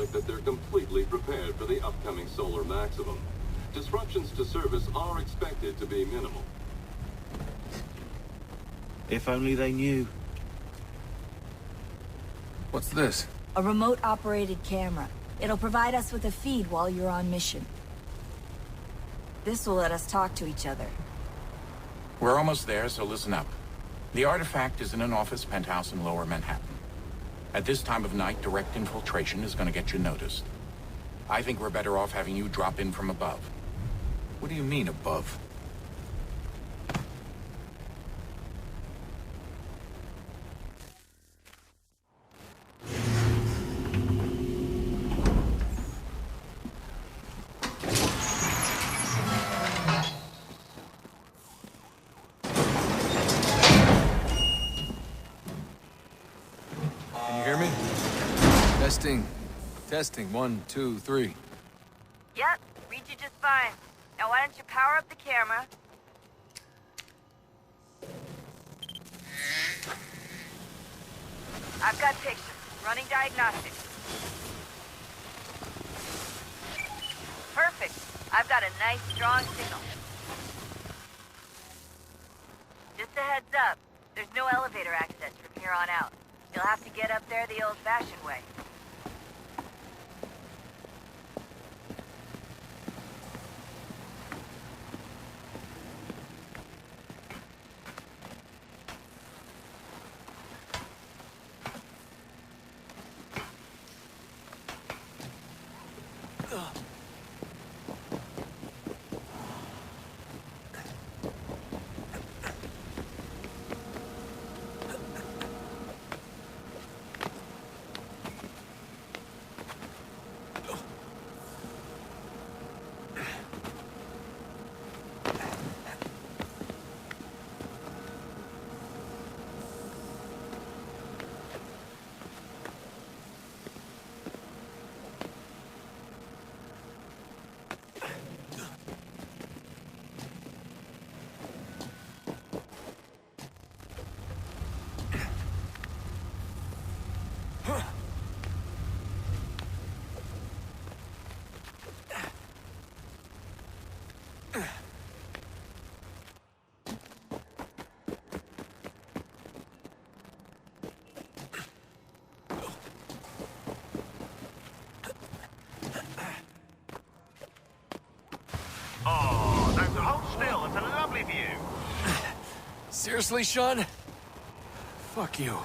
public that they're completely prepared for the upcoming solar maximum. Disruptions to service are expected to be minimal. If only they knew. What's this? A remote-operated camera. It'll provide us with a feed while you're on mission. This will let us talk to each other. We're almost there, so listen up. The artifact is in an office penthouse in Lower Manhattan. At this time of night, direct infiltration is going to get you noticed. I think we're better off having you drop in from above. What do you mean, above? Testing. 1, 2, 3. Yep, read you just fine. Now why don't you power up the camera? I've got pictures. Running diagnostics. Perfect. I've got a nice, strong signal. Just a heads up. There's no elevator access from here on out. You'll have to get up there the old-fashioned way. Oh, don't hold still. It's a lovely view. Seriously, Sean? Fuck you.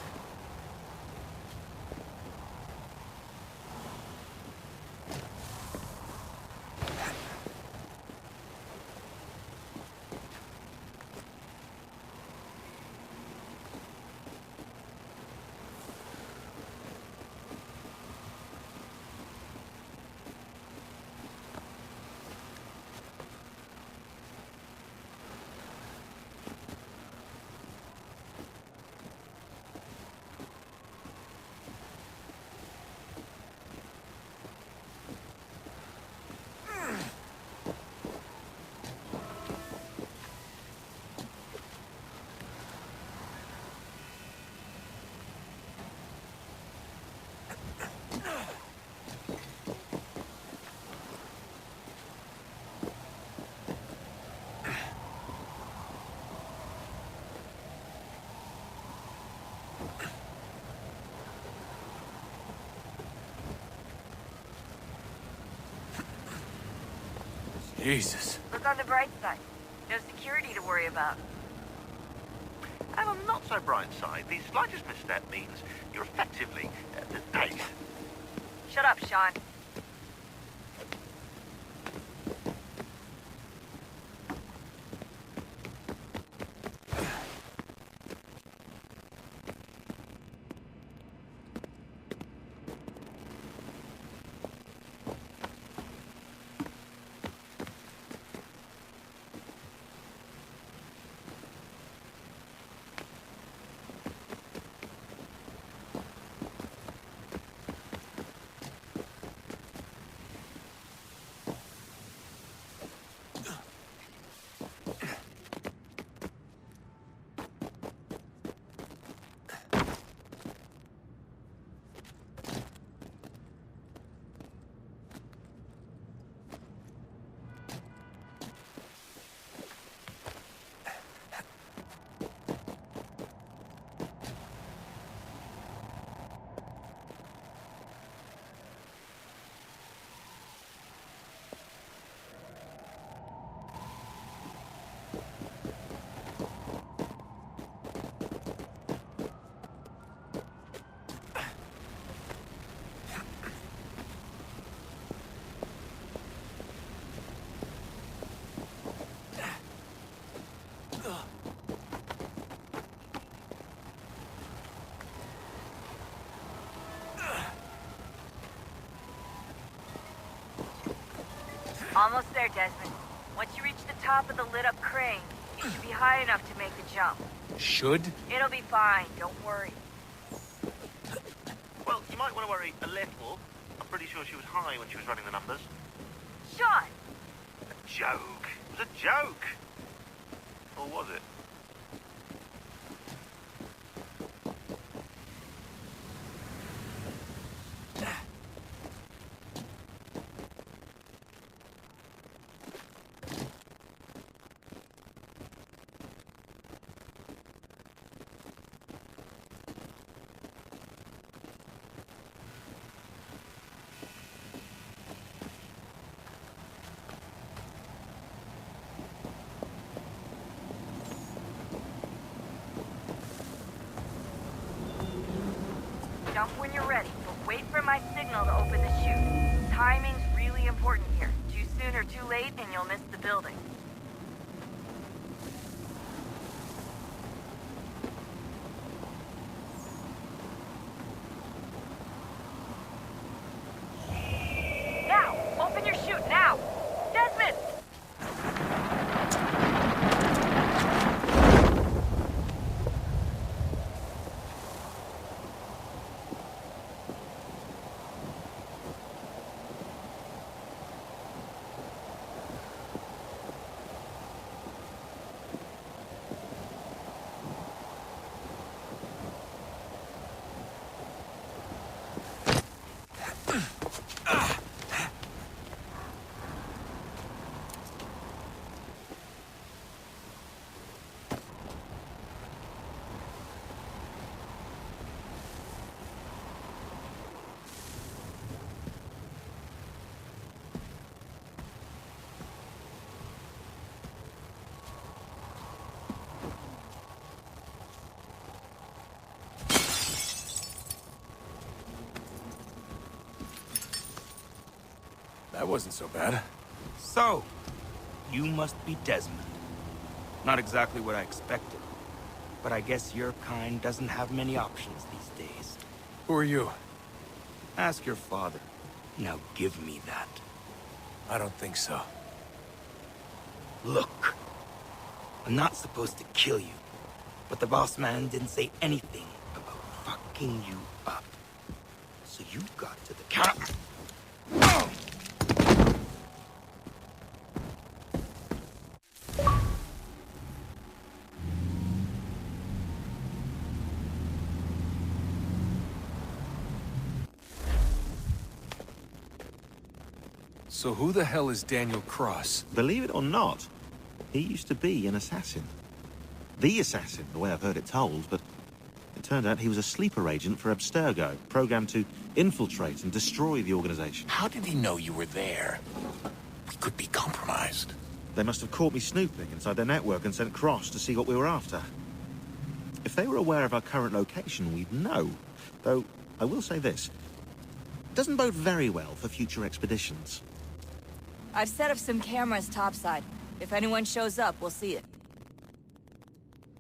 Jesus. Look on the bright side. No security to worry about. And on the not-so-bright side, the slightest misstep means you're effectively... hey. Shut up, Sean. Almost there, Desmond. Once you reach the top of the lit-up crane, you should be high enough to make the jump. Should? It'll be fine, don't worry. Well, you might want to worry a little. I'm pretty sure she was high when she was running the numbers. Sean! A joke. It was a joke. Or was it? Jump when you're ready, but wait for my signal to open the chute. Timing's really important here. Too soon or too late, and you'll miss the building. Now! Open your chute, now! Desmond! That wasn't so bad. So, you must be Desmond. Not exactly what I expected. But I guess your kind doesn't have many options these days. Who are you? Ask your father. Now give me that. I don't think so. Look. I'm not supposed to kill you. But the boss man didn't say anything about fucking you up. So you got to the counter. So who the hell is Daniel Cross? Believe it or not, he used to be an assassin. The assassin, the way I've heard it told, but it turned out he was a sleeper agent for Abstergo, programmed to infiltrate and destroy the organization. How did he know you were there? We could be compromised. They must have caught me snooping inside their network and sent Cross to see what we were after. If they were aware of our current location, we'd know. Though, I will say this. It doesn't bode very well for future expeditions. I've set up some cameras topside. If anyone shows up, we'll see it.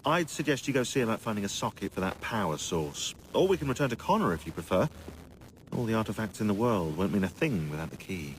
I'd suggest you go see about finding a socket for that power source. Or we can return to Connor if you prefer. All the artifacts in the world won't mean a thing without the key.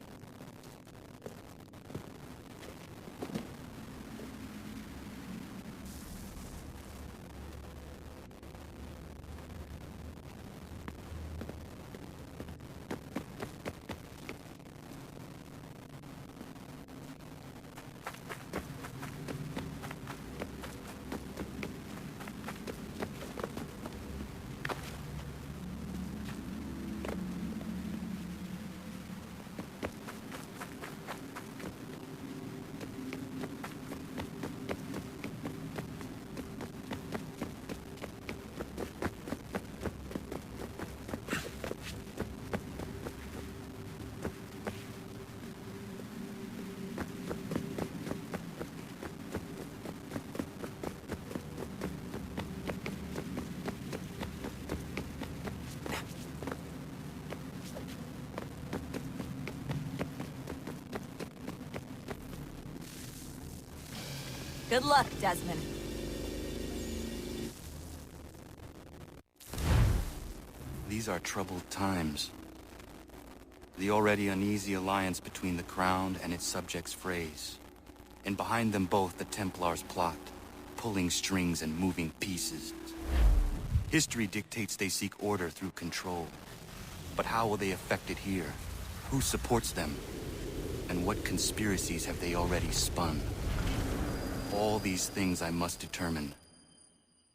Good luck, Desmond. These are troubled times. The already uneasy alliance between the Crown and its subjects frays. And behind them both the Templars plot, pulling strings and moving pieces. History dictates they seek order through control. But how will they affect it here? Who supports them? And what conspiracies have they already spun? All these things I must determine.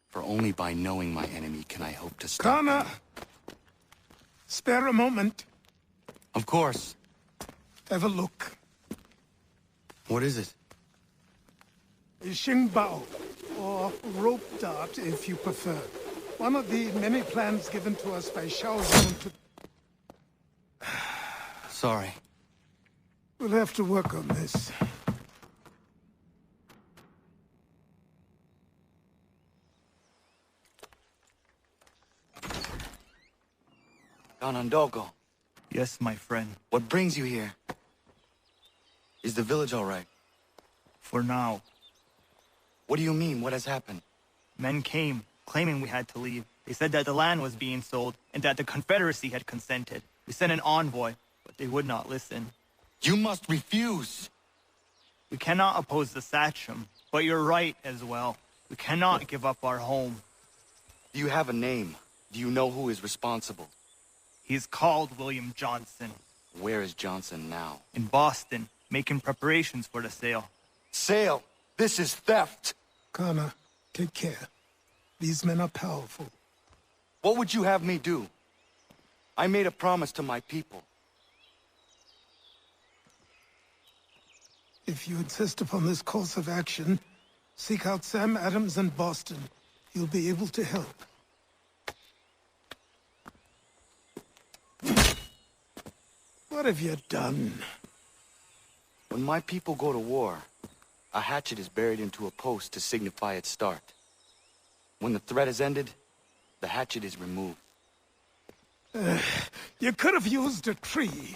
For only by knowing my enemy can I hope to stop Connor! them. Spare a moment. Of course. Have a look. What is it? A Xingbao, or rope dart if you prefer. One of the many plans given to us by Shao Zhong to... Sorry. We'll have to work on this. Ganondogo, Yes, my friend. what brings you here? Is the village all right? For now. What do you mean? What has happened? Men came, claiming we had to leave. They said that the land was being sold, and that the Confederacy had consented. We sent an envoy, but they would not listen. You must refuse! We cannot oppose the Sachem, but you're right as well. We cannot give up our home. Do you have a name? Do you know who is responsible? He is called William Johnson. Where is Johnson now? In Boston, making preparations for the sale. Sale! This is theft! Connor, take care. These men are powerful. What would you have me do? I made a promise to my people. If you insist upon this course of action, seek out Sam Adams in Boston. He'll be able to help. What have you done? When my people go to war, a hatchet is buried into a post to signify its start. When the threat is ended, the hatchet is removed. You could have used a tree.